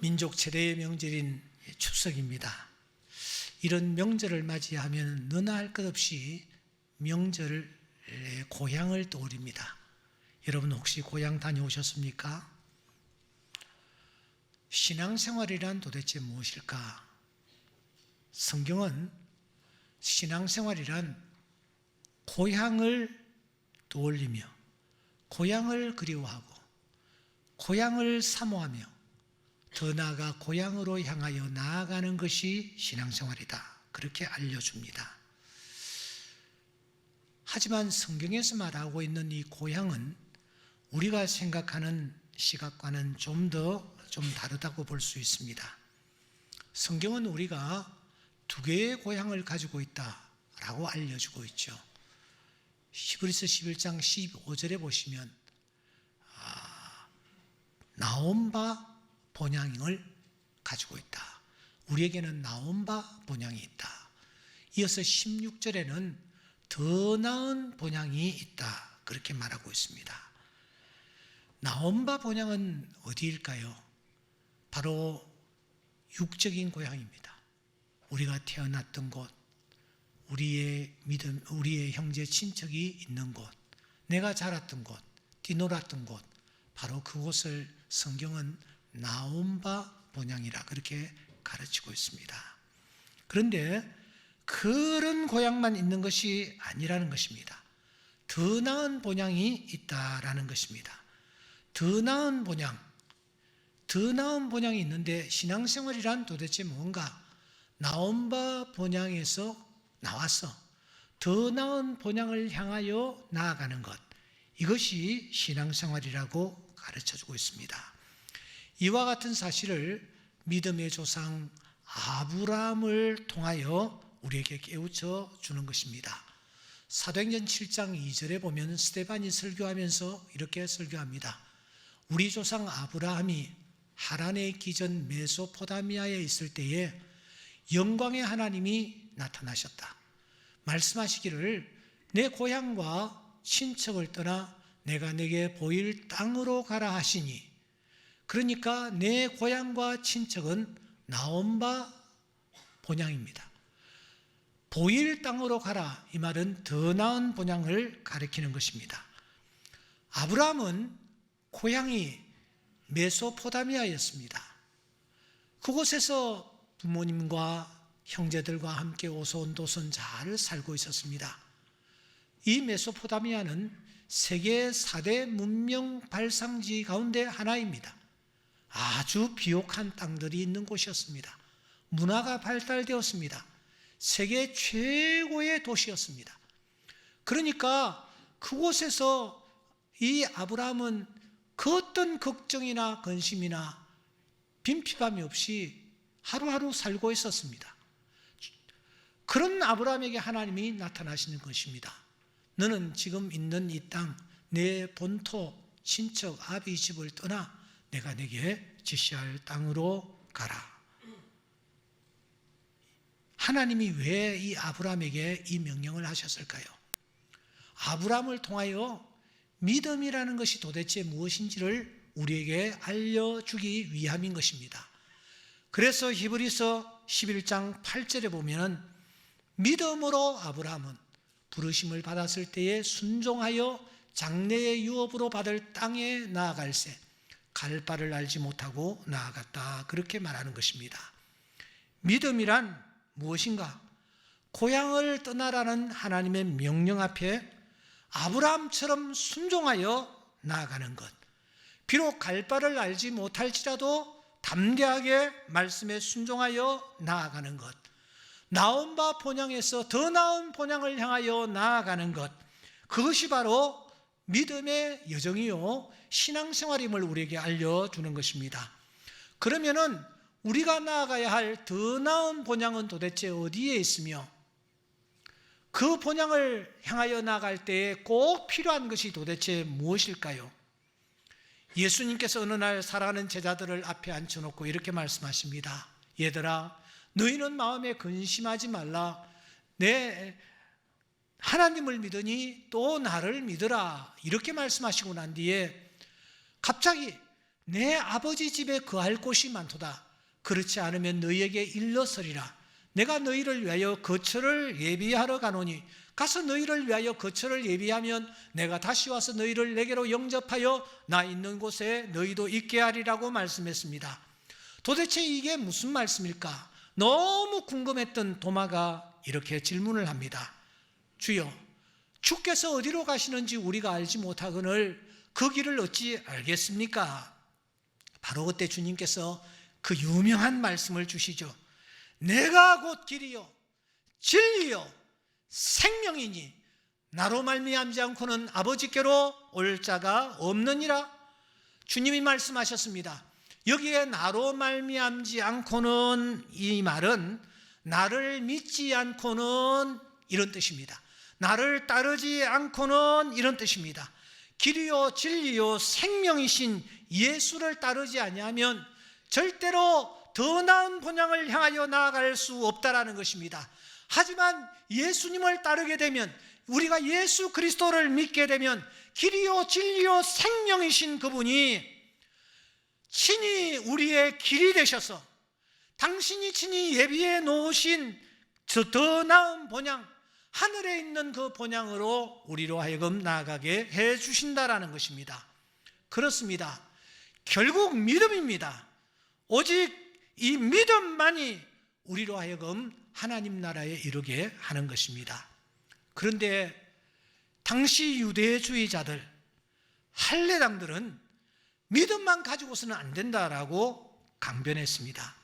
민족 최대의 명절인 추석입니다. 이런 명절을 맞이하면 너나 할 것 없이 명절 고향을 떠올립니다. 여러분 혹시 고향 다녀오셨습니까? 신앙생활이란 도대체 무엇일까? 성경은 신앙생활이란 고향을 떠올리며 고향을 그리워하고 고향을 사모하며 더 나아가 고향으로 향하여 나아가는 것이 신앙생활이다. 그렇게 알려줍니다. 하지만 성경에서 말하고 있는 이 고향은 우리가 생각하는 시각과는 좀 다르다고 볼 수 있습니다. 성경은 우리가 두 개의 고향을 가지고 있다라고 알려주고 있죠. 히브리서 11장 15절에 보시면 나온 바 본향을 가지고 있다. 우리에게는 나온 바 본향이 있다. 이어서 16절에는 더 나은 본향이 있다. 그렇게 말하고 있습니다. 나온 바 본향은 어디일까요? 바로 육적인 고향입니다. 우리가 태어났던 곳, 우리의 믿음, 우리의 형제 친척이 있는 곳, 내가 자랐던 곳, 뛰놀았던 곳, 바로 그곳을 성경은 나온 바 본향이라 그렇게 가르치고 있습니다. 그런데 그런 고향만 있는 것이 아니라는 것입니다. 더 나은 본향이 있다라는 것입니다. 더 나은 본향이 있는데 신앙생활이란 도대체 뭔가? 나온 바 본향에서 나와서 더 나은 본향을 향하여 나아가는 것, 이것이 신앙생활이라고 가르쳐주고 있습니다. 이와 같은 사실을 믿음의 조상 아브라함을 통하여 우리에게 깨우쳐 주는 것입니다. 사도행전 7장 2절에 보면 스데반이 설교하면서 이렇게 설교합니다. 우리 조상 아브라함이 하란에 있기 전 메소포타미아에 있을 때에 영광의 하나님이 나타나셨다. 말씀하시기를 내 고향과 친척을 떠나 내가 내게 보일 땅으로 가라 하시니, 그러니까 내 고향과 친척은 나온 바 본향입니다. 보일 땅으로 가라, 이 말은 더 나은 본향을 가리키는 것입니다. 아브라함은 고향이 메소포타미아였습니다. 그곳에서 부모님과 형제들과 함께 오손도손 잘 살고 있었습니다. 이 메소포타미아는 세계 4대 문명 발상지 가운데 하나입니다. 아주 비옥한 땅들이 있는 곳이었습니다. 문화가 발달되었습니다. 세계 최고의 도시였습니다. 그러니까 그곳에서 이 아브라함은 그 어떤 걱정이나 근심이나 빈피감이 없이 하루하루 살고 있었습니다. 그런 아브라함에게 하나님이 나타나시는 것입니다. 너는 지금 있는 이 땅, 내 본토, 친척, 아비 집을 떠나 내가 내게 지시할 땅으로 가라. 하나님이 왜 이 아브라함에게 이 명령을 하셨을까요? 아브라함을 통하여 믿음이라는 것이 도대체 무엇인지를 우리에게 알려주기 위함인 것입니다. 그래서 히브리서 11장 8절에 보면 믿음으로 아브라함은 부르심을 받았을 때에 순종하여 장래의 유업으로 받을 땅에 나아갈새 갈 바를 알지 못하고 나아갔다. 그렇게 말하는 것입니다. 믿음이란 무엇인가? 고향을 떠나라는 하나님의 명령 앞에 아브라함처럼 순종하여 나아가는 것. 비록 갈 바를 알지 못할지라도 담대하게 말씀에 순종하여 나아가는 것. 나온 바 본향에서 더 나은 본향을 향하여 나아가는 것. 그것이 바로 믿음의 여정이요 신앙생활임을 우리에게 알려주는 것입니다. 그러면은 우리가 나아가야 할 더 나은 본향은 도대체 어디에 있으며 그 본향을 향하여 나아갈 때에 꼭 필요한 것이 도대체 무엇일까요? 예수님께서 어느 날 사랑하는 제자들을 앞에 앉혀놓고 이렇게 말씀하십니다. 얘들아, 너희는 마음에 근심하지 말라. 내 하나님을 믿으니 또 나를 믿으라. 이렇게 말씀하시고 난 뒤에 갑자기 내 아버지 집에 거할 곳이 많도다. 그렇지 않으면 너희에게 일러서리라. 내가 너희를 위하여 거처를 예비하러 가노니 가서 너희를 위하여 거처를 예비하면 내가 다시 와서 너희를 내게로 영접하여 나 있는 곳에 너희도 있게 하리라고 말씀했습니다. 도대체 이게 무슨 말씀일까? 너무 궁금했던 도마가 이렇게 질문을 합니다. 주여, 주께서 어디로 가시는지 우리가 알지 못하거늘 그 길을 어찌 알겠습니까? 바로 그때 주님께서 그 유명한 말씀을 주시죠. 내가 곧 길이요 진리요 생명이니 나로 말미암지 않고는 아버지께로 올 자가 없느니라. 주님이 말씀하셨습니다. 여기에 나로 말미암지 않고는, 이 말은 나를 믿지 않고는 이런 뜻입니다. 나를 따르지 않고는 이런 뜻입니다. 길이요 진리요 생명이신 예수를 따르지 아니하면 절대로 더 나은 본향을 향하여 나아갈 수 없다라는 것입니다. 하지만 예수님을 따르게 되면, 우리가 예수 그리스도를 믿게 되면 길이요 진리요 생명이신 그분이 친히 우리의 길이 되셔서 당신이 친히 예비해 놓으신 저 더 나은 본향, 하늘에 있는 그 본향으로 우리로 하여금 나아가게 해 주신다라는 것입니다. 그렇습니다. 결국 믿음입니다. 오직 이 믿음만이 우리로 하여금 하나님 나라에 이르게 하는 것입니다. 그런데 당시 유대주의자들, 할례당들은 믿음만 가지고서는 안 된다라고 강변했습니다.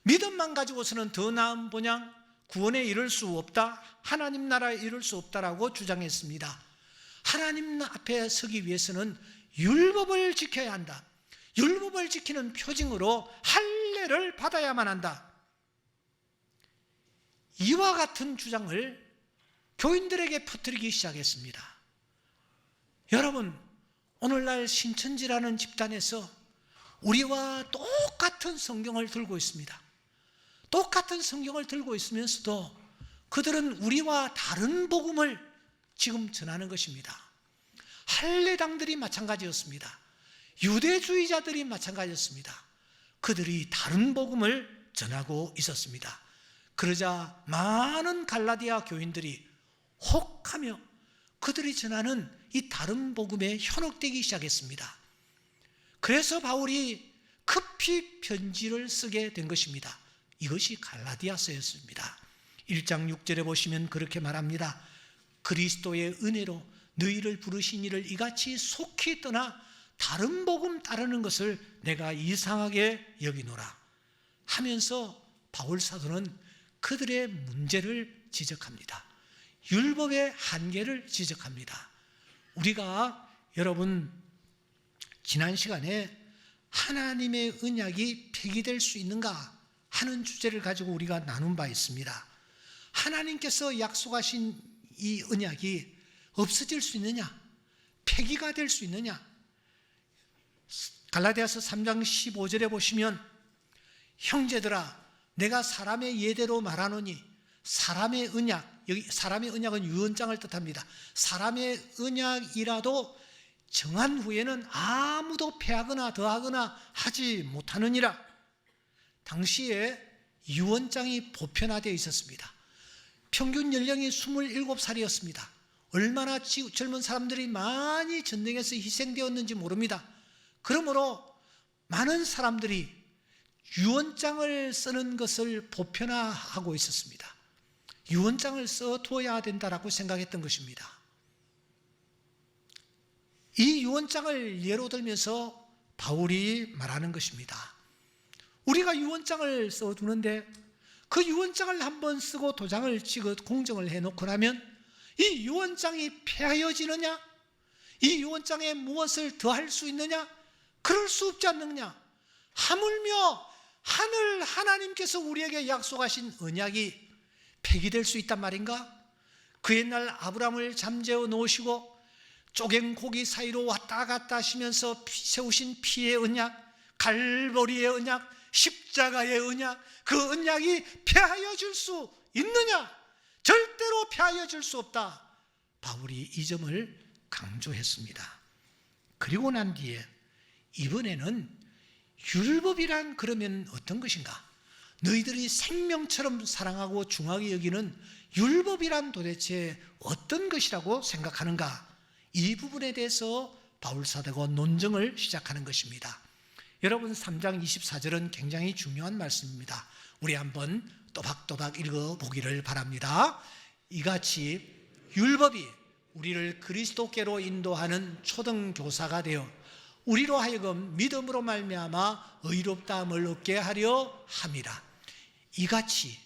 믿음만 가지고서는 더 나은 본향, 구원에 이를 수 없다, 하나님 나라에 이를 수 없다라고 주장했습니다. 하나님 앞에 서기 위해서는 율법을 지켜야 한다. 율법을 지키는 표징으로 할례를 받아야만 한다. 이와 같은 주장을 교인들에게 퍼뜨리기 시작했습니다. 여러분, 오늘날 신천지라는 집단에서 우리와 똑같은 성경을 들고 있습니다. 똑같은 성경을 들고 있으면서도 그들은 우리와 다른 복음을 지금 전하는 것입니다. 할례당들이 마찬가지였습니다. 유대주의자들이 마찬가지였습니다. 그들이 다른 복음을 전하고 있었습니다. 그러자 많은 갈라디아 교인들이 혹하며 그들이 전하는 이 다른 복음에 현혹되기 시작했습니다. 그래서 바울이 급히 편지를 쓰게 된 것입니다. 이것이 갈라디아서였습니다. 1장 6절에 보시면 그렇게 말합니다. 그리스도의 은혜로 너희를 부르신 이를 이같이 속히 떠나 다른 복음 따르는 것을 내가 이상하게 여기노라 하면서 바울 사도는 그들의 문제를 지적합니다. 율법의 한계를 지적합니다. 우리가 여러분 지난 시간에 하나님의 언약이 폐기될 수 있는가 하는 주제를 가지고 우리가 나눈 바 있습니다. 하나님께서 약속하신 이 언약이 없어질 수 있느냐? 폐기가 될 수 있느냐? 갈라디아서 3장 15절에 보시면 형제들아 내가 사람의 예대로 말하노니 사람의 언약, 여기 사람의 언약은 유언장을 뜻합니다. 사람의 언약이라도 정한 후에는 아무도 폐하거나 더하거나 하지 못하느니라. 당시에 유언장이 보편화되어 있었습니다. 평균 연령이 27살이었습니다. 얼마나 젊은 사람들이 많이 전쟁에서 희생되었는지 모릅니다. 그러므로 많은 사람들이 유언장을 쓰는 것을 보편화하고 있었습니다. 유언장을 써두어야 된다라고 생각했던 것입니다. 이 유언장을 예로 들면서 바울이 말하는 것입니다. 우리가 유언장을 써두는데 그 유언장을 한번 쓰고 도장을 찍어 공정을 해놓고 나면 이 유언장이 폐하여지느냐? 이 유언장에 무엇을 더할 수 있느냐? 그럴 수 없지 않느냐? 하물며 하늘 하나님께서 우리에게 약속하신 언약이 폐기될 수 있단 말인가? 그 옛날 아브라함을 잠재워 놓으시고 쪼갠 고기 사이로 왔다 갔다 하시면서 세우신 피의 언약, 갈보리의 언약, 십자가의 언약, 그 언약이 폐하여질 수 있느냐? 절대로 폐하여질 수 없다. 바울이 이 점을 강조했습니다. 그리고 난 뒤에 이번에는 율법이란 그러면 어떤 것인가? 너희들이 생명처럼 사랑하고 중하게 여기는 율법이란 도대체 어떤 것이라고 생각하는가? 이 부분에 대해서 바울사도가 논증을 시작하는 것입니다. 여러분 3장 24절은 굉장히 중요한 말씀입니다. 우리 한번 또박또박 읽어보기를 바랍니다. 이같이 율법이 우리를 그리스도께로 인도하는 초등교사가 되어 우리로 하여금 믿음으로 말미암아 의롭다함을 얻게 하려 함이라. 이같이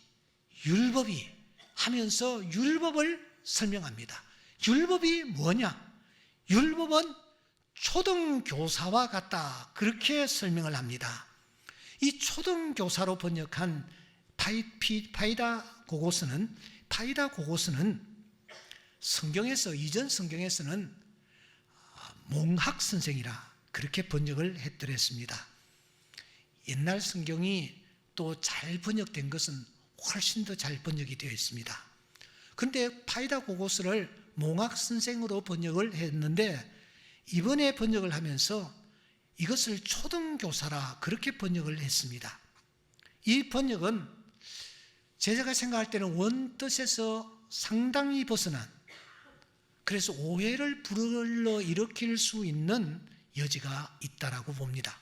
율법이 하면서 율법을 설명합니다. 율법이 뭐냐? 율법은 초등교사와 같다. 그렇게 설명을 합니다. 이 초등교사로 번역한 파이다 고고스는 성경에서, 이전 성경에서는 몽학 선생이라 그렇게 번역을 했더랬습니다. 옛날 성경이 또 잘 번역된 것은 훨씬 더 잘 번역이 되어 있습니다. 그런데 파이다 고고스를 몽학 선생으로 번역을 했는데 이번에 번역을 하면서 이것을 초등교사라 그렇게 번역을 했습니다. 이 번역은 제가 생각할 때는 원뜻에서 상당히 벗어난, 그래서 오해를 불러일으킬 수 있는 여지가 있다라고 봅니다.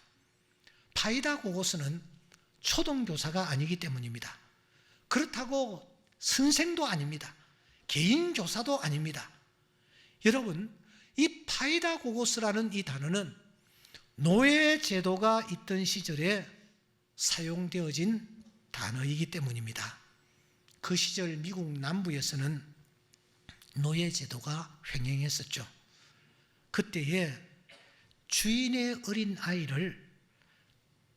파이다 고고스는 초등교사가 아니기 때문입니다. 그렇다고 선생도 아닙니다. 개인교사도 아닙니다. 여러분, 이 파이다 고고스라는 이 단어는 노예제도가 있던 시절에 사용되어진 단어이기 때문입니다. 그 시절 미국 남부에서는 노예제도가 횡행했었죠. 그때에 주인의 어린 아이를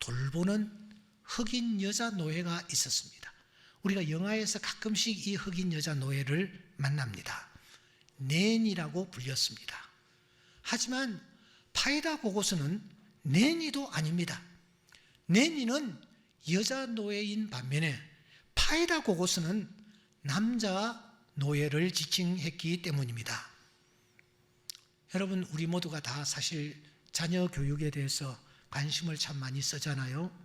돌보는 흑인 여자 노예가 있었습니다. 우리가 영화에서 가끔씩 이 흑인 여자 노예를 만납니다. 낸이라고 불렸습니다. 하지만 파이다 고고스는 낸이도 아닙니다. 낸이는 여자 노예인 반면에 파이다 고고스는 남자 노예를 지칭했기 때문입니다. 여러분, 우리 모두가 다 사실 자녀 교육에 대해서 관심을 참 많이 쓰잖아요.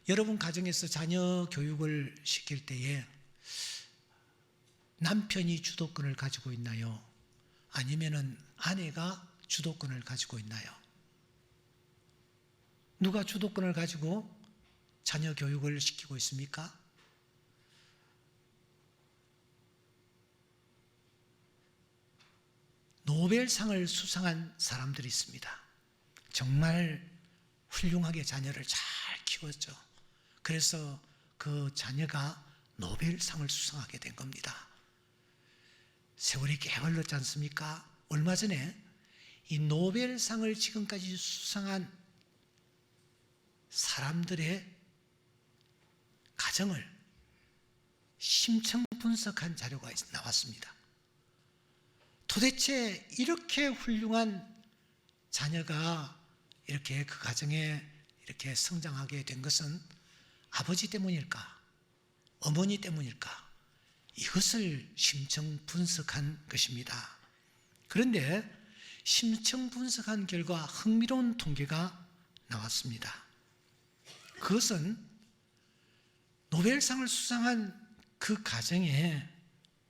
여러분 가정에서 자녀 교육을 시킬 때에 남편이 주도권을 가지고 있나요? 아니면은 아내가 주도권을 가지고 있나요? 누가 주도권을 가지고 자녀 교육을 시키고 있습니까? 노벨상을 수상한 사람들이 있습니다. 정말 훌륭하게 자녀를 잘 키웠죠. 그래서 그 자녀가 노벨상을 수상하게 된 겁니다. 세월이 꽤 흘렀지 않습니까? 얼마 전에 이 노벨상을 지금까지 수상한 사람들의 가정을 심층 분석한 자료가 나왔습니다. 도대체 이렇게 훌륭한 자녀가 이렇게 그 가정에 이렇게 성장하게 된 것은 아버지 때문일까? 어머니 때문일까? 이것을 심층 분석한 것입니다. 그런데 심층 분석한 결과 흥미로운 통계가 나왔습니다. 그것은 노벨상을 수상한 그 가정에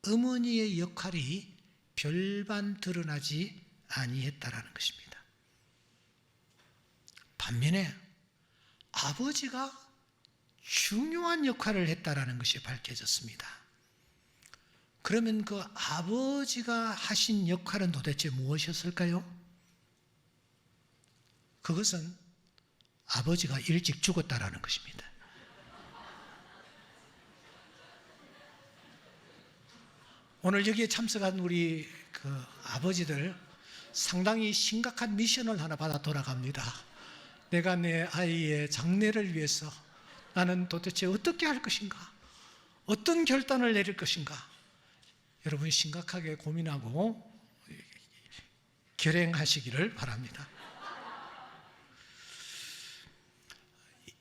어머니의 역할이 별반 드러나지 아니했다라는 것입니다. 반면에 아버지가 중요한 역할을 했다라는 것이 밝혀졌습니다. 그러면 그 아버지가 하신 역할은 도대체 무엇이었을까요? 그것은 아버지가 일찍 죽었다라는 것입니다. 오늘 여기에 참석한 우리 그 아버지들 상당히 심각한 미션을 하나 받아 돌아갑니다. 내가 내 아이의 장래를 위해서 나는 도대체 어떻게 할 것인가? 어떤 결단을 내릴 것인가? 여러분 심각하게 고민하고 결행하시기를 바랍니다.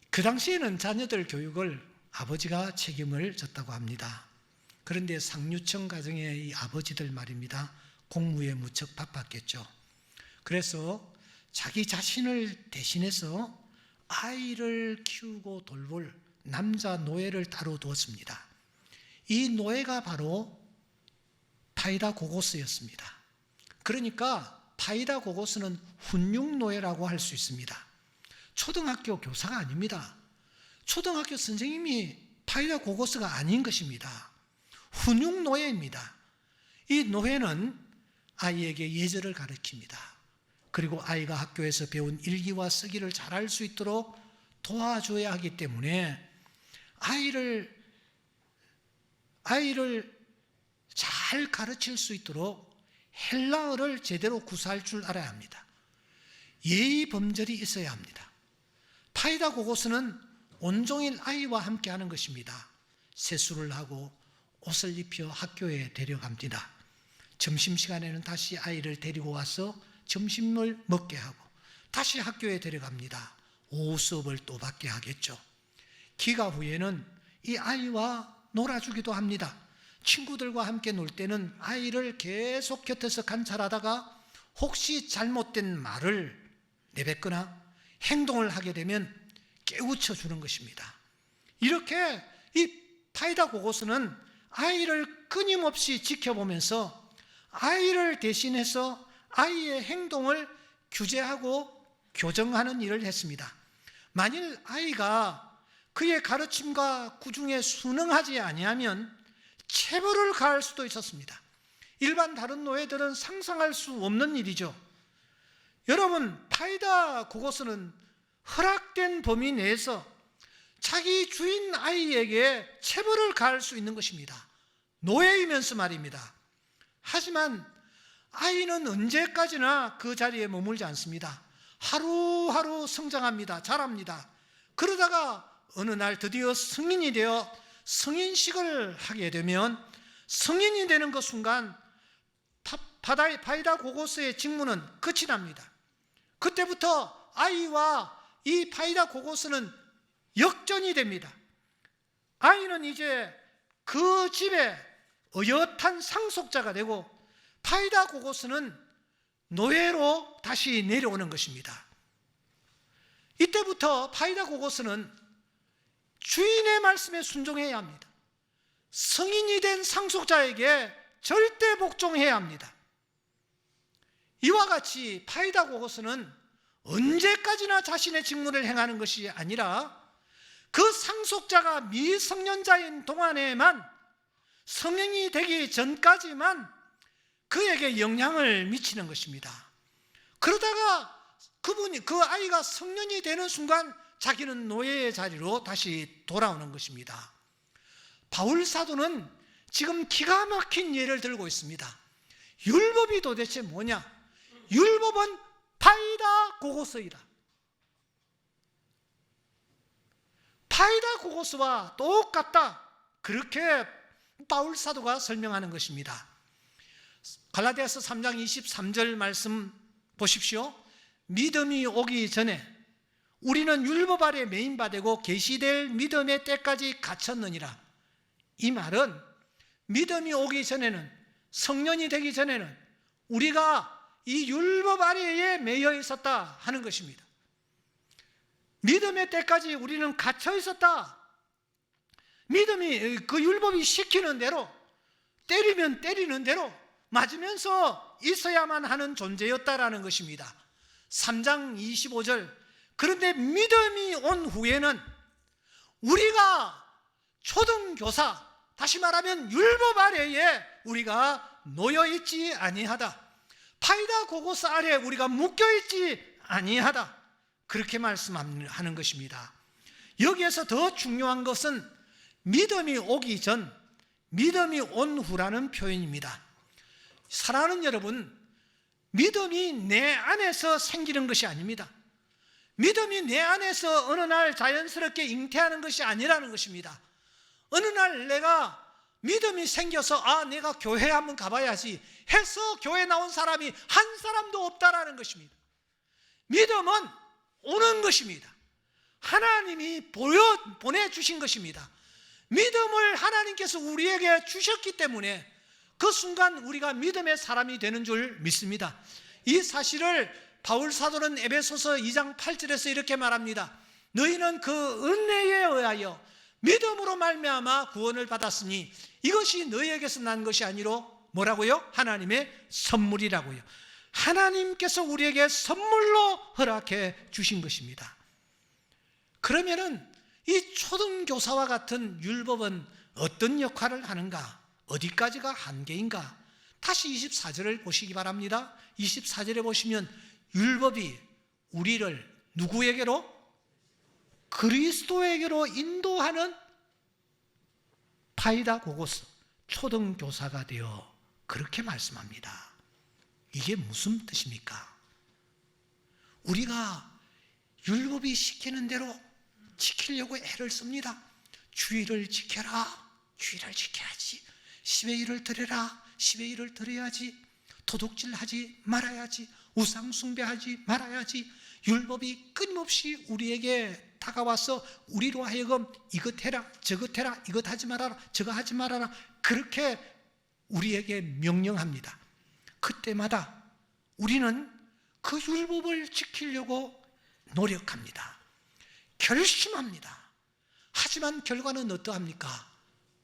그 당시에는 자녀들 교육을 아버지가 책임을 졌다고 합니다. 그런데 상류층 가정의 이 아버지들 말입니다. 공무에 무척 바빴겠죠. 그래서 자기 자신을 대신해서 아이를 키우고 돌볼 남자 노예를 따로 두었습니다. 이 노예가 바로 파이다고고스였습니다. 그러니까 파이다고고스는 훈육노예라고 할 수 있습니다. 초등학교 교사가 아닙니다. 초등학교 선생님이 파이다고고스가 아닌 것입니다. 훈육노예입니다. 이 노예는 아이에게 예절을 가르칩니다. 그리고 아이가 학교에서 배운 읽기와 쓰기를 잘할 수 있도록 도와줘야 하기 때문에 아이를 잘 가르칠 수 있도록 헬라어를 제대로 구사할 줄 알아야 합니다. 예의 범절이 있어야 합니다. 파이다고고스는 온종일 아이와 함께 하는 것입니다. 세수를 하고 옷을 입혀 학교에 데려갑니다. 점심시간에는 다시 아이를 데리고 와서 점심을 먹게 하고 다시 학교에 데려갑니다. 오후 수업을 또 받게 하겠죠. 기가 후에는 이 아이와 놀아주기도 합니다. 친구들과 함께 놀 때는 아이를 계속 곁에서 관찰하다가 혹시 잘못된 말을 내뱉거나 행동을 하게 되면 깨우쳐 주는 것입니다. 이렇게 이 파이다고고스는 아이를 끊임없이 지켜보면서 아이를 대신해서 아이의 행동을 규제하고 교정하는 일을 했습니다. 만일 아이가 그의 가르침과 구중에 순응하지 아니하면 체벌을 가할 수도 있었습니다. 일반 다른 노예들은 상상할 수 없는 일이죠. 여러분, 파이다고고스는 허락된 범위 내에서 자기 주인 아이에게 체벌을 가할 수 있는 것입니다. 노예이면서 말입니다. 하지만 아이는 언제까지나 그 자리에 머물지 않습니다. 하루하루 성장합니다. 자랍니다. 그러다가 어느 날 드디어 성인이 되어 성인식을 하게 되면 성인이 되는 그 순간 파이다고고스의 직무는 끝이 납니다. 그때부터 아이와 이 파이다고고스는 역전이 됩니다. 아이는 이제 그 집의 어엿한 상속자가 되고 파이다고고스는 노예로 다시 내려오는 것입니다. 이때부터 파이다고고스는 주인의 말씀에 순종해야 합니다. 성인이 된 상속자에게 절대 복종해야 합니다. 이와 같이 파이다고고스는 언제까지나 자신의 직무를 행하는 것이 아니라 그 상속자가 미성년자인 동안에만 성인이 되기 전까지만 그에게 영향을 미치는 것입니다. 그러다가 그 아이가 성년이 되는 순간 자기는 노예의 자리로 다시 돌아오는 것입니다. 바울 사도는 지금 기가 막힌 예를 들고 있습니다. 율법이 도대체 뭐냐? 율법은 파이다고고스이다. 파이다고고스와 똑같다. 그렇게 바울 사도가 설명하는 것입니다. 갈라디아서 3장 23절 말씀 보십시오. 믿음이 오기 전에 우리는 율법 아래 매인바되고 계시될 믿음의 때까지 갇혔느니라. 이 말은 믿음이 오기 전에는, 성년이 되기 전에는 우리가 이 율법 아래에 매여 있었다 하는 것입니다. 믿음의 때까지 우리는 갇혀 있었다. 믿음이 그 율법이 시키는 대로, 때리면 때리는 대로 맞으면서 있어야만 하는 존재였다라는 것입니다. 3장 25절. 그런데 믿음이 온 후에는 우리가 초등교사, 다시 말하면 율법 아래에 우리가 놓여있지 아니하다. 파이다고고스 아래에 우리가 묶여있지 아니하다. 그렇게 말씀하는 것입니다. 여기에서 더 중요한 것은 믿음이 오기 전, 믿음이 온 후라는 표현입니다. 사랑하는 여러분, 믿음이 내 안에서 생기는 것이 아닙니다. 믿음이 내 안에서 어느 날 자연스럽게 잉태하는 것이 아니라는 것입니다. 어느 날 내가 믿음이 생겨서 내가 교회 한번 가봐야지 해서 교회 나온 사람이 한 사람도 없다라는 것입니다. 믿음은 오는 것입니다. 하나님이 보내주신 것입니다. 믿음을 하나님께서 우리에게 주셨기 때문에 그 순간 우리가 믿음의 사람이 되는 줄 믿습니다. 이 사실을 바울 사도는 에베소서 2장 8절에서 이렇게 말합니다. 너희는 그 은혜에 의하여 믿음으로 말미암아 구원을 받았으니 이것이 너희에게서 난 것이 아니로 뭐라고요? 하나님의 선물이라고요. 하나님께서 우리에게 선물로 허락해 주신 것입니다. 그러면은 이 초등교사와 같은 율법은 어떤 역할을 하는가? 어디까지가 한계인가? 다시 24절을 보시기 바랍니다. 24절에 보시면 율법이 우리를 누구에게로? 그리스도에게로 인도하는 파이다고고스 초등교사가 되어 그렇게 말씀합니다. 이게 무슨 뜻입니까? 우리가 율법이 시키는 대로 지키려고 애를 씁니다. 주의를 지켜라. 주의를 지켜야지. 10의 1을 드려라. 10의 1을 드려야지. 도둑질하지 말아야지. 우상 숭배하지 말아야지. 율법이 끊임없이 우리에게 다가와서 우리로 하여금 이것 해라, 저것 해라, 이것 하지 말아라, 저거 하지 말아라, 그렇게 우리에게 명령합니다. 그때마다 우리는 그 율법을 지키려고 노력합니다. 결심합니다. 하지만 결과는 어떠합니까?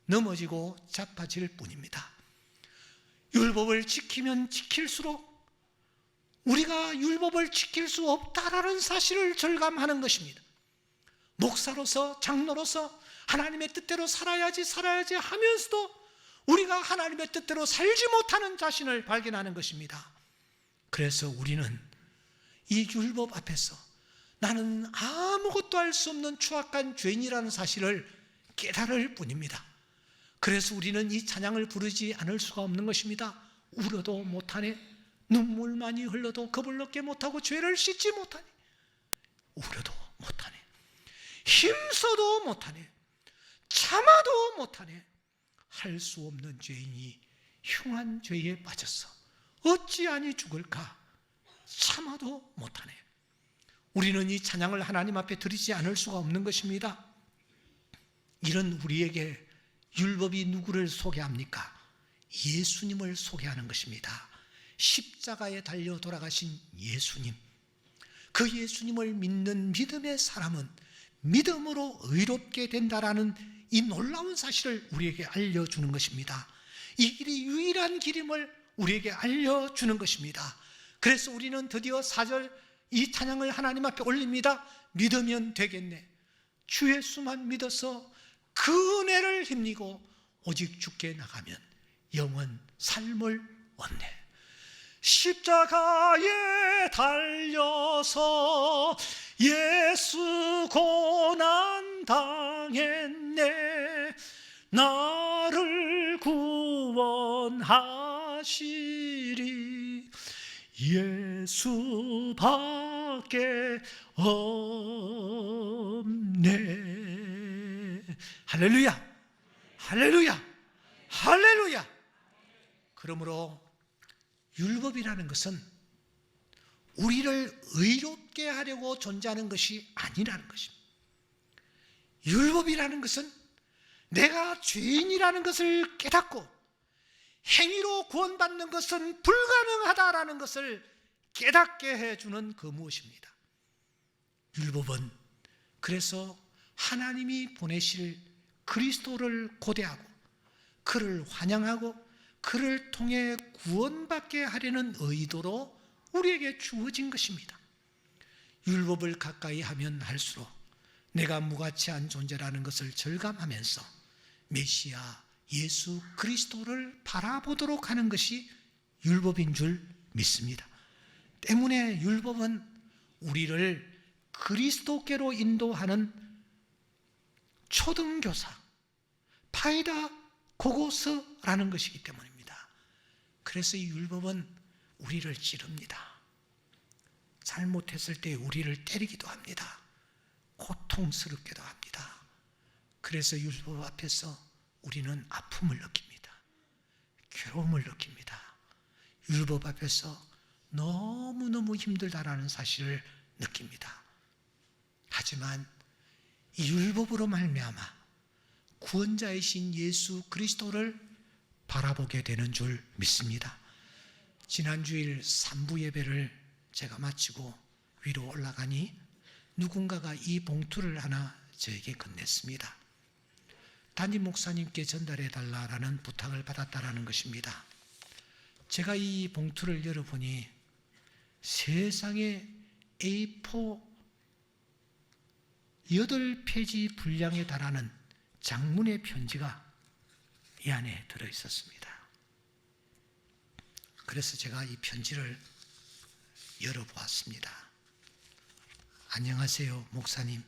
넘어지고 자빠질 뿐입니다. 율법을 지키면 지킬수록 우리가 율법을 지킬 수 없다라는 사실을 절감하는 것입니다. 목사로서, 장로로서 하나님의 뜻대로 살아야지 하면서도 우리가 하나님의 뜻대로 살지 못하는 자신을 발견하는 것입니다. 그래서 우리는 이 율법 앞에서 나는 아무것도 할 수 없는 추악한 죄인이라는 사실을 깨달을 뿐입니다. 그래서 우리는 이 찬양을 부르지 않을 수가 없는 것입니다. 울어도 못하네, 눈물만이 흘러도 겁을 넣게 못하고 죄를 씻지 못하네, 울어도 못하네, 힘써도 못하네, 참아도 못하네. 할 수 없는 죄인이 흉한 죄에 빠졌어 어찌하니 죽을까? 참아도 못하네. 우리는 이 찬양을 하나님 앞에 드리지 않을 수가 없는 것입니다. 이런 우리에게 율법이 누구를 소개합니까? 예수님을 소개하는 것입니다. 십자가에 달려 돌아가신 예수님, 그 예수님을 믿는 믿음의 사람은 믿음으로 의롭게 된다라는 이 놀라운 사실을 우리에게 알려주는 것입니다. 이 길이 유일한 길임을 우리에게 알려주는 것입니다. 그래서 우리는 드디어 4절 이 찬양을 하나님 앞에 올립니다. 믿으면 되겠네. 주 예수만 믿어서 그 은혜를 힘입고 오직 주께 나가면 영원 삶을 얻네. 십자가에 달려서 예수 고난 당했네. 나를 구원하시리 예수밖에 없네. 할렐루야, 할렐루야, 할렐루야. 그러므로 율법이라는 것은 우리를 의롭게 하려고 존재하는 것이 아니라는 것입니다. 율법이라는 것은 내가 죄인이라는 것을 깨닫고 행위로 구원받는 것은 불가능하다라는 것을 깨닫게 해주는 그 무엇입니다. 율법은 그래서 하나님이 보내실 그리스도를 고대하고 그를 환영하고 그를 통해 구원받게 하려는 의도로 우리에게 주어진 것입니다. 율법을 가까이 하면 할수록 내가 무가치한 존재라는 것을 절감하면서 메시아 예수 그리스도를 바라보도록 하는 것이 율법인 줄 믿습니다. 때문에 율법은 우리를 그리스도께로 인도하는 초등교사, 파이다고고스라는 것이기 때문입니다. 그래서 이 율법은 우리를 찌릅니다. 잘못했을 때 우리를 때리기도 합니다. 고통스럽게도 합니다. 그래서 율법 앞에서 우리는 아픔을 느낍니다. 괴로움을 느낍니다. 율법 앞에서 너무너무 힘들다라는 사실을 느낍니다. 하지만 이 율법으로 말미암아 구원자이신 예수 그리스도를 바라보게 되는 줄 믿습니다. 지난 주일 3부 예배를 제가 마치고 위로 올라가니 누군가가 이 봉투를 하나 저에게 건넸습니다. 담임 목사님께 전달해 달라라는 부탁을 받았다라는 것입니다. 제가 이 봉투를 열어보니 세상에 A4 8페이지 분량에 달하는 장문의 편지가 이 안에 들어있었습니다. 그래서 제가 이 편지를 열어보았습니다. 안녕하세요, 목사님.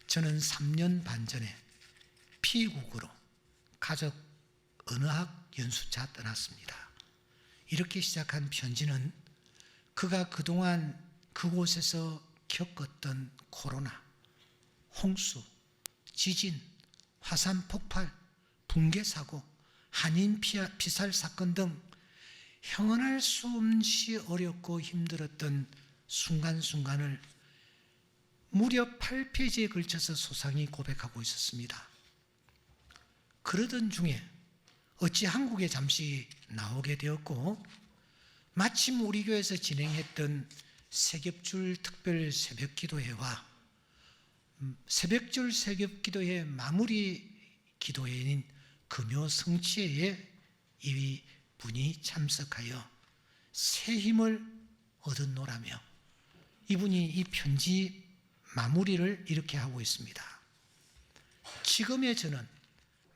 저는 3년 반 전에 피국으로 가족 언어학 연수차 떠났습니다. 이렇게 시작한 편지는 그가 그동안 그곳에서 겪었던 코로나, 홍수, 지진, 화산 폭발, 붕괴 사고, 한인 피살 사건 등 형언할 수 없이 어렵고 힘들었던 순간순간을 무려 8페이지에 걸쳐서 소상히 고백하고 있었습니다. 그러던 중에 어찌 한국에 잠시 나오게 되었고 마침 우리 교회에서 진행했던 세겹줄 특별 새벽기도회와 새벽줄 새벽기도회 마무리 기도회인 금요 성취회에 이 분이 참석하여 새 힘을 얻었노라며 이분이 이 편지 마무리를 이렇게 하고 있습니다. 지금의 저는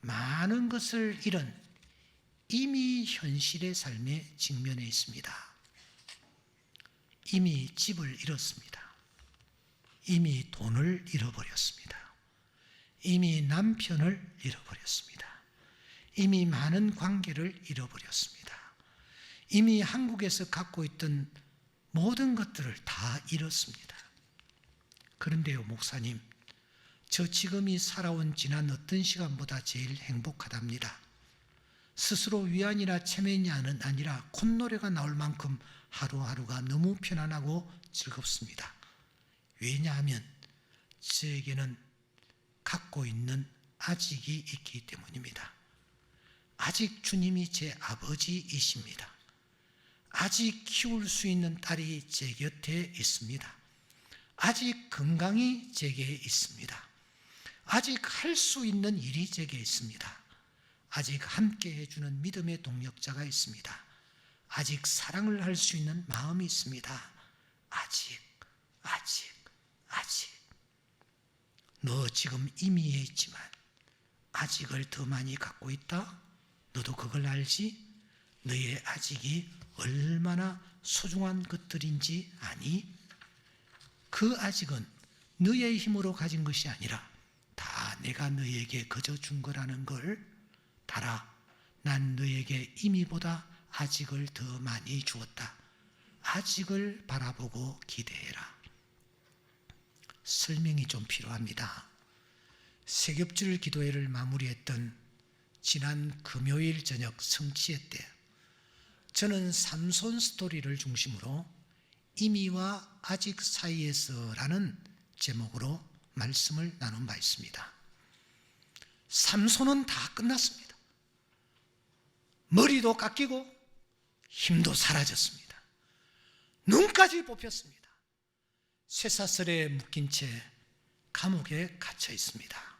많은 것을 잃은 이미 현실의 삶에 직면해 있습니다. 이미 집을 잃었습니다. 이미 돈을 잃어버렸습니다. 이미 남편을 잃어버렸습니다. 이미 많은 관계를 잃어버렸습니다. 이미 한국에서 갖고 있던 모든 것들을 다 잃었습니다. 그런데요, 목사님, 저 지금이 살아온 지난 어떤 시간보다 제일 행복하답니다. 스스로 위안이나 체면이 아니라 콧노래가 나올 만큼 하루하루가 너무 편안하고 즐겁습니다. 왜냐하면 저에게는 갖고 있는 아직이 있기 때문입니다. 아직 주님이 제 아버지이십니다. 아직 키울 수 있는 딸이 제 곁에 있습니다. 아직 건강이 제게 있습니다. 아직 할 수 있는 일이 제게 있습니다. 아직 함께 해주는 믿음의 동력자가 있습니다. 아직 사랑을 할 수 있는 마음이 있습니다. 아직. 너 지금 임의에 있지만 아직을 더 많이 갖고 있다? 너도 그걸 알지? 너의 아직이 얼마나 소중한 것들인지 아니? 그 아직은 너의 힘으로 가진 것이 아니라 다 내가 너에게 거저 준 거라는 걸 달아. 난 너에게 임의보다 아직을 더 많이 주었다. 아직을 바라보고 기대해라. 설명이 좀 필요합니다. 세겹줄 기도회를 마무리했던 지난 금요일 저녁 성취회 때 저는 삼손 스토리를 중심으로 임의와 아직 사이에서라는 제목으로 말씀을 나눈 바 있습니다. 삼손은 다 끝났습니다. 머리도 깎이고 힘도 사라졌습니다. 눈까지 뽑혔습니다. 쇠사슬에 묶인 채 감옥에 갇혀 있습니다.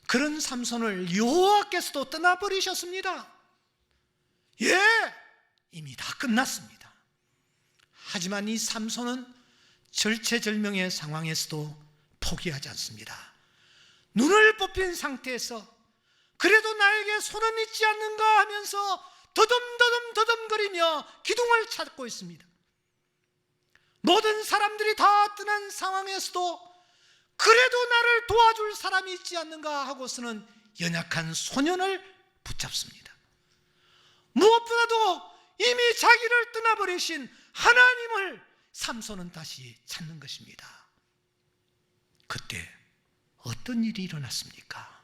그런 삼손을 여호와께서도 떠나버리셨습니다. 이미 다 끝났습니다. 하지만 이 삼손은 절체절명의 상황에서도 포기하지 않습니다. 눈을 뽑힌 상태에서 그래도 나에게 손은 있지 않는가 하면서 더듬거리며 기둥을 찾고 있습니다. 모든 사람들이 다 떠난 상황에서도 그래도 나를 도와줄 사람이 있지 않는가 하고서는 연약한 소년을 붙잡습니다. 무엇보다도 이미 자기를 떠나버리신 하나님을 삼손은 다시 찾는 것입니다. 그때 어떤 일이 일어났습니까?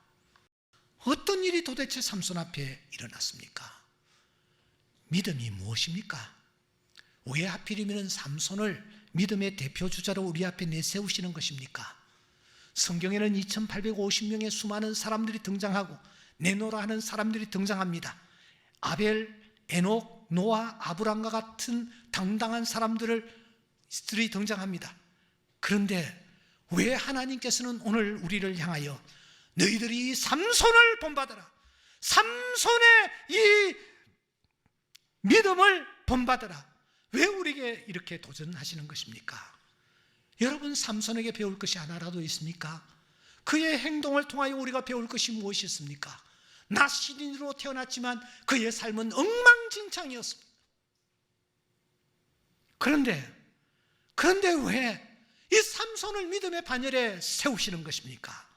어떤 일이 도대체 삼손 앞에 일어났습니까? 믿음이 무엇입니까? 왜 하필이면 삼손을 믿음의 대표주자로 우리 앞에 내세우시는 것입니까? 성경에는 2850명의 수많은 사람들이 등장하고 내노라 하는 사람들이 등장합니다. 아벨, 에녹, 노아, 아브람과 같은 당당한 사람들이 등장합니다. 그런데 왜 하나님께서는 오늘 우리를 향하여 너희들이 삼손을 본받아라, 삼손의 이 믿음을 본받아라, 왜 우리에게 이렇게 도전하시는 것입니까? 여러분, 삼손에게 배울 것이 하나라도 있습니까? 그의 행동을 통하여 우리가 배울 것이 무엇이 있습니까? 나시린으로 태어났지만 그의 삶은 엉망진창이었습니다. 그런데 왜 이 삼손을 믿음의 반열에 세우시는 것입니까?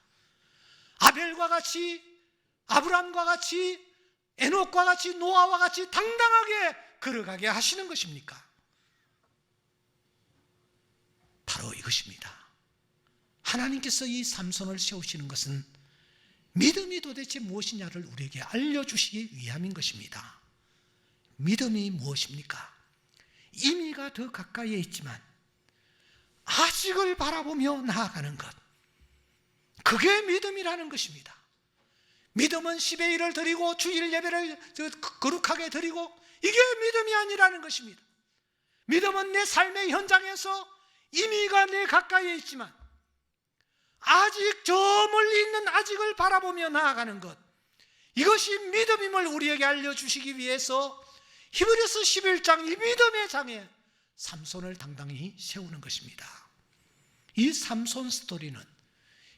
아벨과 같이, 아브람과 같이, 에녹과 같이, 노아와 같이 당당하게 걸어가게 하시는 것입니까? 바로 이것입니다. 하나님께서 이 삼손을 세우시는 것은 믿음이 도대체 무엇이냐를 우리에게 알려주시기 위함인 것입니다. 믿음이 무엇입니까? 임의가 더 가까이에 있지만 아직을 바라보며 나아가는 것, 그게 믿음이라는 것입니다. 믿음은 10의 1을 드리고 주일 예배를 거룩하게 드리고, 이게 믿음이 아니라는 것입니다. 믿음은 내 삶의 현장에서 임의가 내 가까이에 있지만 아직 저 멀리 있는 아직을 바라보며 나아가는 것, 이것이 믿음임을 우리에게 알려주시기 위해서 히브리서 11장 이 믿음의 장에 삼손을 당당히 세우는 것입니다. 이 삼손 스토리는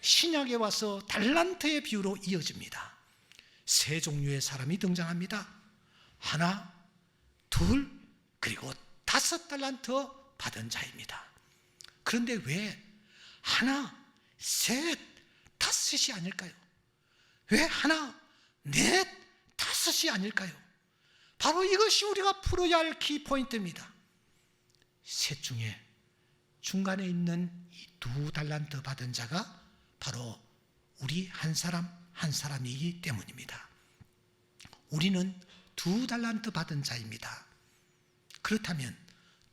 신약에 와서 달란트의 비유로 이어집니다. 세 종류의 사람이 등장합니다. 하나, 둘, 그리고 5달란트 받은 자입니다. 그런데 왜 하나, 셋, 5이 아닐까요? 왜 하나, 넷, 5이 아닐까요? 바로 이것이 우리가 풀어야 할 키포인트입니다. 셋 중에 중간에 있는 이 2달란트 받은 자가 바로 우리 한 사람 한 사람이기 때문입니다. 우리는 2달란트 받은 자입니다. 그렇다면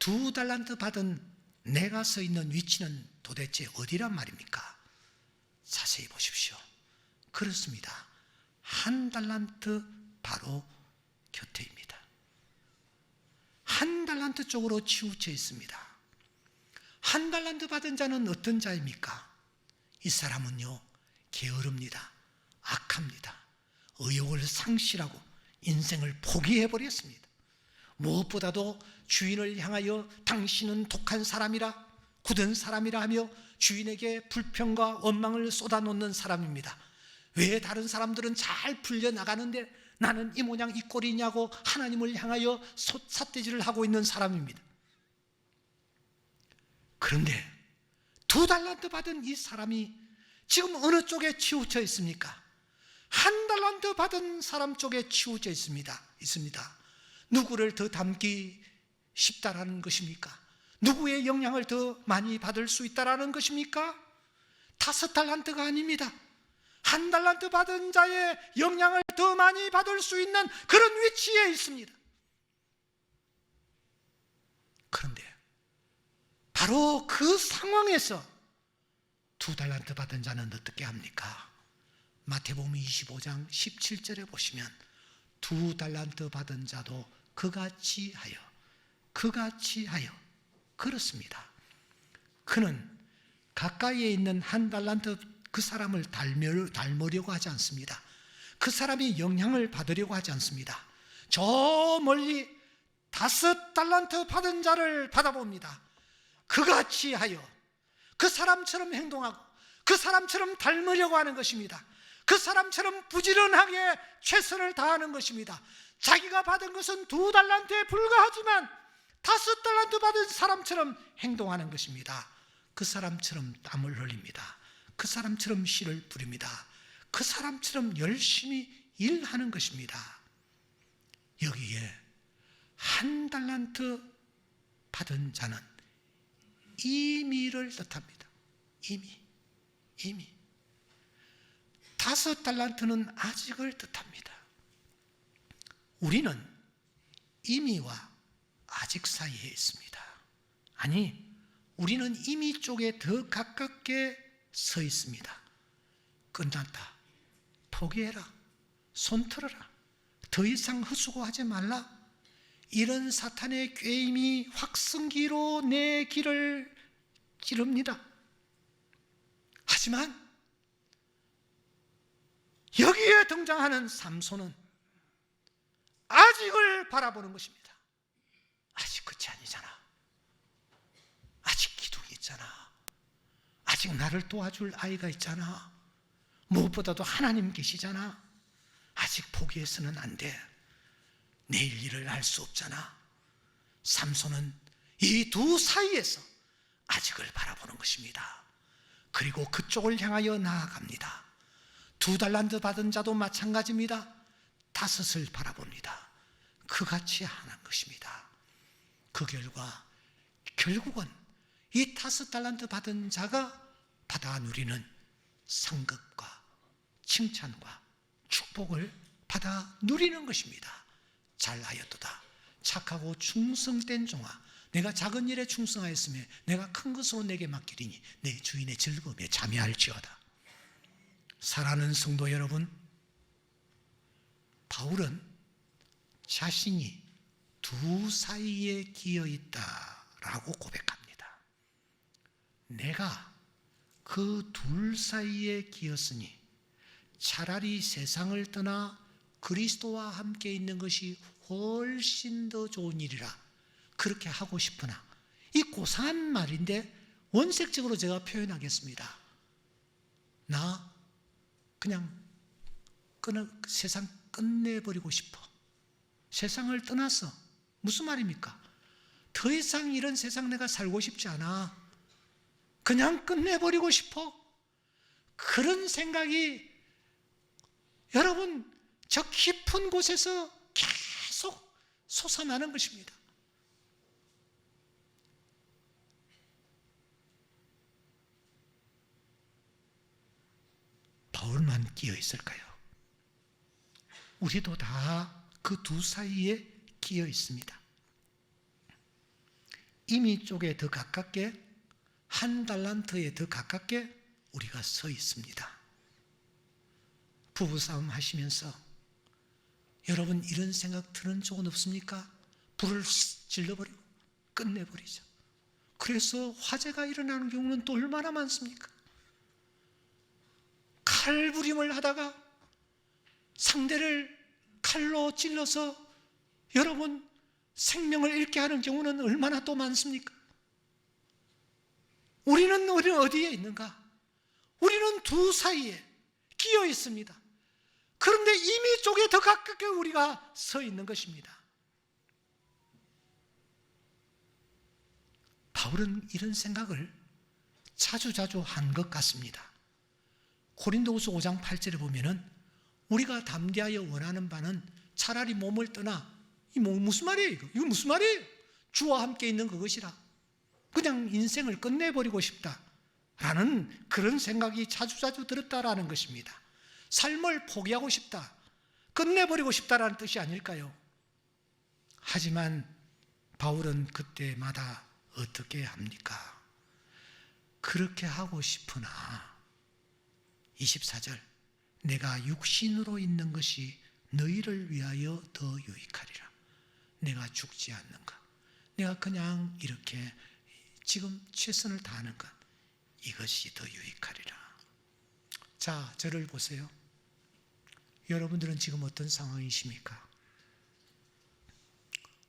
2달란트 받은 내가 서 있는 위치는 도대체 어디란 말입니까? 자세히 보십시오. 그렇습니다. 1달란트 바로 곁에입니다. 1달란트 쪽으로 치우쳐 있습니다. 1달란트 받은 자는 어떤 자입니까? 이 사람은요, 게으릅니다. 악합니다. 의욕을 상실하고 인생을 포기해버렸습니다. 무엇보다도 주인을 향하여 당신은 독한 사람이라, 굳은 사람이라 하며 주인에게 불평과 원망을 쏟아놓는 사람입니다. 왜 다른 사람들은 잘 풀려나가는데 나는 이 모양 이 꼴이냐고 하나님을 향하여 삿대질을 하고 있는 사람입니다. 그런데 2달란트 받은 이 사람이 지금 어느 쪽에 치우쳐 있습니까? 1달란트 받은 사람 쪽에 치우쳐 있습니다. 누구를 더 닮기 쉽다라는 것입니까? 누구의 영향을 더 많이 받을 수 있다라는 것입니까? 5달란트가 아닙니다. 1달란트 받은 자의 영향을 더 많이 받을 수 있는 그런 위치에 있습니다. 그런데 바로 그 상황에서 2달란트 받은 자는 어떻게 합니까? 마태복음 25장 17절에 보시면 2달란트 받은 자도 그같이 하여 그렇습니다. 그는 가까이에 있는 1달란트 그 사람을 닮으려고 하지 않습니다. 그 사람이 영향을 받으려고 하지 않습니다. 저 멀리 5달란트 받은 자를 받아봅니다. 그같이 하여 그 사람처럼 행동하고 그 사람처럼 닮으려고 하는 것입니다. 그 사람처럼 부지런하게 최선을 다하는 것입니다. 자기가 받은 것은 2달란트에 불과하지만 5달란트 받은 사람처럼 행동하는 것입니다. 그 사람처럼 땀을 흘립니다. 그 사람처럼 씨를 뿌립니다. 그 사람처럼 열심히 일하는 것입니다. 여기에 1달란트 받은 자는 임의를 뜻합니다. 임의. 5달란트는 아직을 뜻합니다. 우리는 임의와 아직 사이에 있습니다. 아니, 우리는 임의 쪽에 더 가깝게 서 있습니다. 끝났다. 포기해라. 손 틀어라. 더 이상 헛수고하지 말라. 이런 사탄의 꾀임이 확성기로 내 길을 찌릅니다. 하지만 여기에 등장하는 삼손은 아직을 바라보는 것입니다. 아직 끝이 아니잖아. 아직 기둥이 있잖아. 아직 나를 도와줄 아이가 있잖아. 무엇보다도 하나님 계시잖아. 아직 포기해서는 안 돼. 내일 일을 알 수 없잖아. 삼손은 이 두 사이에서 아직을 바라보는 것입니다. 그리고 그쪽을 향하여 나아갑니다. 2달란트 받은 자도 마찬가지입니다. 5을 바라봅니다. 그같이 하는 것입니다. 그 결과 결국은 이 5달란트 받은 자가 받아 누리는 상급과 칭찬과 축복을 받아 누리는 것입니다. 잘하였도다 착하고 충성된 종아, 내가 작은 일에 충성하였으며 내가 큰 것으로 내게 맡기리니 내 주인의 즐거움에 참여할지어다. 사랑하는 성도 여러분, 바울은 자신이 두 사이에 끼어 있다라고 고백합니다. 내가 그 둘 사이에 끼었으니 차라리 세상을 떠나 그리스도와 함께 있는 것이 훨씬 더 좋은 일이라 그렇게 하고 싶으나, 이 고상한 말인데 원색적으로 제가 표현하겠습니다. 나 그냥 세상 끝내버리고 싶어. 세상을 떠났어. 무슨 말입니까? 더 이상 이런 세상 내가 살고 싶지 않아. 그냥 끝내버리고 싶어. 그런 생각이 여러분 저 깊은 곳에서 계속 솟아나는 것입니다. 바울만 끼어 있을까요? 우리도 다 그 두 사이에 끼어 있습니다. 이미 쪽에 더 가깝게, 1달란트에 더 가깝게 우리가 서 있습니다. 부부싸움 하시면서 여러분 이런 생각 들은 적은 없습니까? 불을 질러버리고 끝내버리죠. 그래서 화재가 일어나는 경우는 또 얼마나 많습니까? 칼부림을 하다가 상대를 칼로 찔러서 여러분 생명을 잃게 하는 경우는 얼마나 또 많습니까? 우리는 어디에 있는가? 우리는 두 사이에 끼어 있습니다. 그런데 이미 쪽에 더 가깝게 우리가 서 있는 것입니다. 바울은 이런 생각을 자주자주 한 것 같습니다. 고린도후서 5장 8절에 보면은 우리가 담대하여 원하는 바는 차라리 몸을 떠나, 이 무슨 말이에요? 이거 무슨 말이에요? 주와 함께 있는 그것이라. 그냥 인생을 끝내버리고 싶다라는 그런 생각이 자주자주 들었다라는 것입니다. 삶을 포기하고 싶다, 끝내버리고 싶다라는 뜻이 아닐까요? 하지만 바울은 그때마다 어떻게 합니까? 그렇게 하고 싶으나 24절, 내가 육신으로 있는 것이 너희를 위하여 더 유익하리라. 내가 죽지 않는가, 내가 그냥 이렇게 지금 최선을 다하는 것, 이것이 더 유익하리라. 자, 저를 보세요. 여러분들은 지금 어떤 상황이십니까?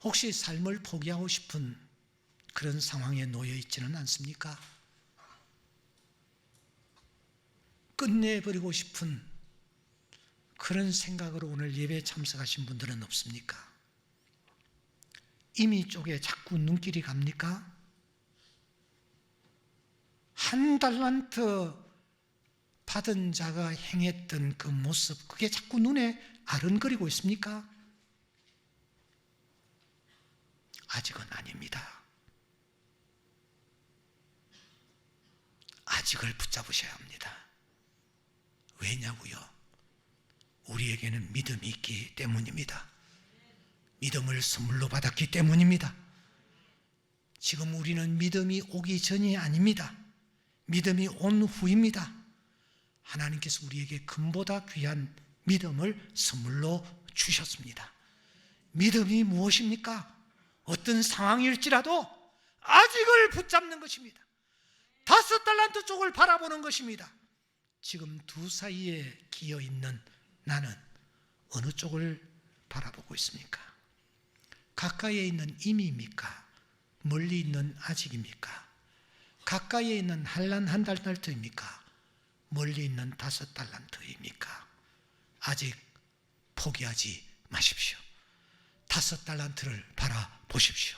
혹시 삶을 포기하고 싶은 그런 상황에 놓여 있지는 않습니까? 끝내버리고 싶은 그런 생각으로 오늘 예배에 참석하신 분들은 없습니까? 이미 쪽에 자꾸 눈길이 갑니까? 1달란트 받은 자가 행했던 그 모습, 그게 자꾸 눈에 아른거리고 있습니까? 아직은 아닙니다. 아직을 붙잡으셔야 합니다. 왜냐고요? 우리에게는 믿음이 있기 때문입니다. 믿음을 선물로 받았기 때문입니다. 지금 우리는 믿음이 오기 전이 아닙니다. 믿음이 온 후입니다. 하나님께서 우리에게 금보다 귀한 믿음을 선물로 주셨습니다. 믿음이 무엇입니까? 어떤 상황일지라도 아직을 붙잡는 것입니다. 5달란트 쪽을 바라보는 것입니다. 지금 두 사이에 기어 있는 나는 어느 쪽을 바라보고 있습니까? 가까이에 있는 임입니까? 멀리 있는 아직입니까? 가까이에 있는 한 달란트입니까? 멀리 있는 5달란트입니까? 아직 포기하지 마십시오. 5달란트를 바라보십시오.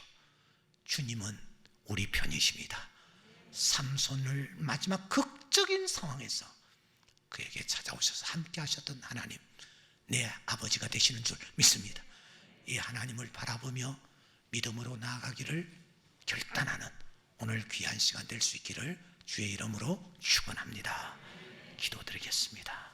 주님은 우리 편이십니다. 삼손을 마지막 극적인 상황에서 그에게 찾아오셔서 함께 하셨던 하나님, 내 아버지가 되시는 줄 믿습니다. 이 하나님을 바라보며 믿음으로 나아가기를 결단하는 오늘 귀한 시간 될 수 있기를 주의 이름으로 축원합니다. 기도드리겠습니다.